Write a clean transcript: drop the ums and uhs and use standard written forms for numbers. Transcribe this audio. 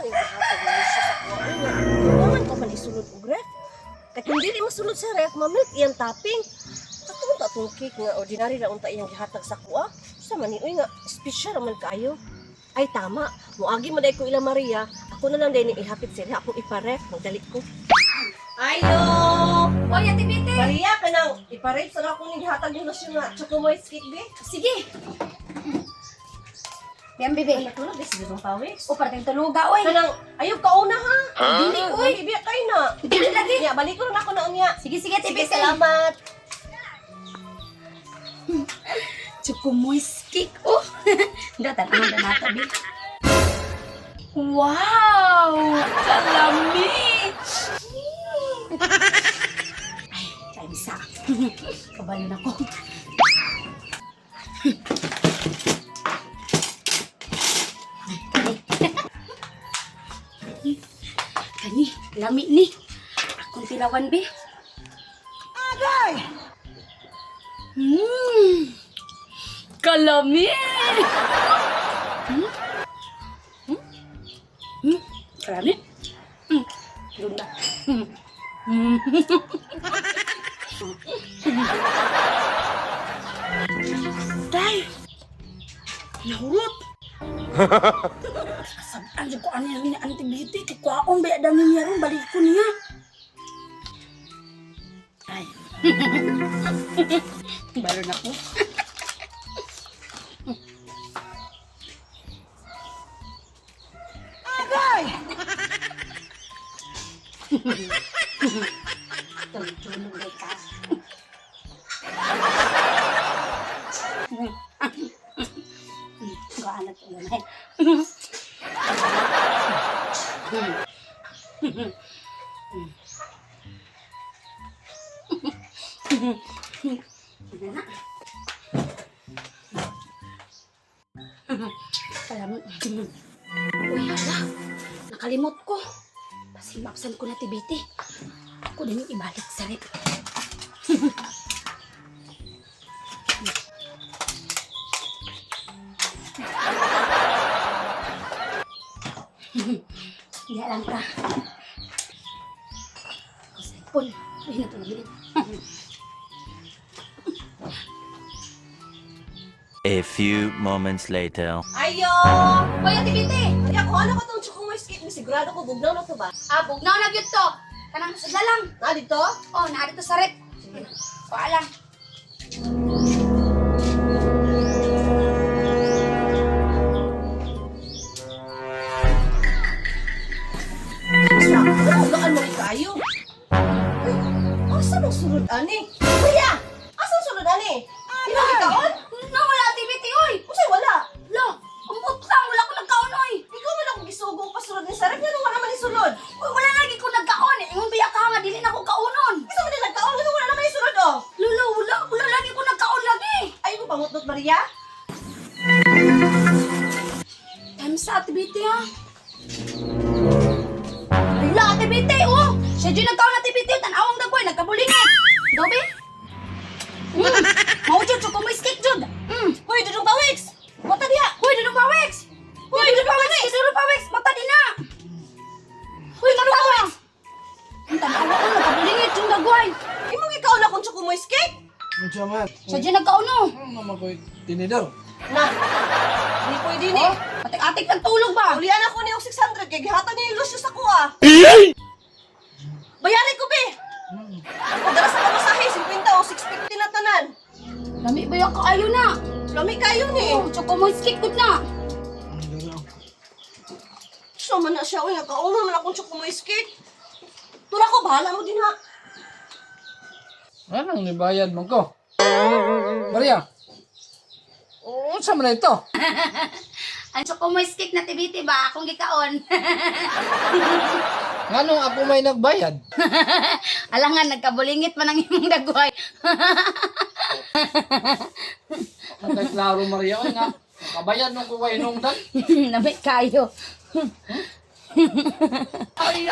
yung kahatag na siya sa kuha. Ay nga, kailangan ka man isulod og ref. Kaya kung dili masulod sa ref, mamilk iyang topping. Katong tatong cake nga ordinary na unta iyang gihatag sa kuha. Sa maniuy nga, special naman kayo. Ay tama, muagi mo dahil ko ila Maria, ako na lang din ihapit sila, akong iparef, magdali ko. Ayo! Oy, Ate Bite! Maria, kanang iparef sa akong gihatag yung lusyon nga, choco moist cake, be? Sige! Yan, Bibi. Ay, natulog, be, sige mong pawis. O, parang tuluga, oy! Kanang, ayaw ka una ha? Dili, oy! Bibiyak kayo na. Dili lagi! Ya, balik ko na ako na unya. Sige, Ate Sige, Bite! salamat. Choco moist cake, oh! Datan, ano na nato, Bi? Wow! Kalami! Ay, kain sa. Kabalon ako. Kani, lami ni. Akong tilawan, Bi. Agay! Kalami! Kalami? Ganda. Day! Nahulot! Sabihan ko ano yung antibiotic. Kikuhaon ba dami niya rin. Balik ko niya. Ay. Balon ako. Agay! Tulog na ka. Gaanat ko na eh. Alam mo, uy, hala, nakalimot ko. Pasimapsan ko na tibiti. Ako din yung ibalik sa rep. Hindi lang ka. Ako sa ipon. Uy, natulogin. A few moments later. Ayo! Uy, Ate Bite! Ay, ako, ano ka tong choco moist cake? Sigurado ko, bugnaw na to ba? Bugnaw na gyud to. Kanang sudla lang. Na, dito? Oh, naari to sa rep. Paalang. Basta, ano, gaan mo ikayo? Ay, asa nang sulod, ani? Maria! Asa nang sulod, ani? Ikaw ikaon? No, wala Ate Bite, oy! Usay, wala. Lo, umpot lang. Wala ko nagkaon, oy! Ikaw man ako gisugong pasulod ni Sarap, yan wala naman isulod. Uy, wala lagi ko nagkaon. Ingon biya ka nga, dili na ko kaunon. Isa man din nagkaon, ano wala naman isulod, oh. Lolo, wala lagi ko nagkaon lagi. Ay, mo pangutot, Maria? Sa Ate Bite, ha? Wala, Ate Bite, oh! Siya dyan nagkaon Ate Bite, tanawang dagway, nagkabulingit. Dobe? Mau dyan, choco moist cake dyan. Hoy, dudong pawiks! Mata diha! Huy, dudong pawiks! Huy, dudong pawiks! Dudong pawiks! Mata din na! Huy, dudong pawiks! Ang tanawa ko, nagkabulingit yung dagway. Imong ikaon akong choco moist cake? Unsa man? Siya dyan nagkaon, oh. Ano naman ko'y tinidor? Na, hindi pwede ni. Oh, atik-atik nagtulog ba? Ulian ako ni 600 kay gihatag niya yung lusyo sa kuha. Bayari ko, be! Kung dala sa pamasahe, 50 o 650 na tanan. Lami ba yung kaayo na? Lami kayo ni. Oh, choco moist cake good na. So man na siya, uy, nakauna man akong choco moist cake. Tura ko, bahala mo din ha. Anong nibayad mo ko? Maria? Unsa man na ito? Ang choco moist cake na tibiti ba? Akong gikaon. Nganong ako may nagbayad? Alangan, nagkabulingit man ang imong dagway. Patay klaro Maria, oy nga. Kabayad nung kuha inungdan. Namit kayo. Ay,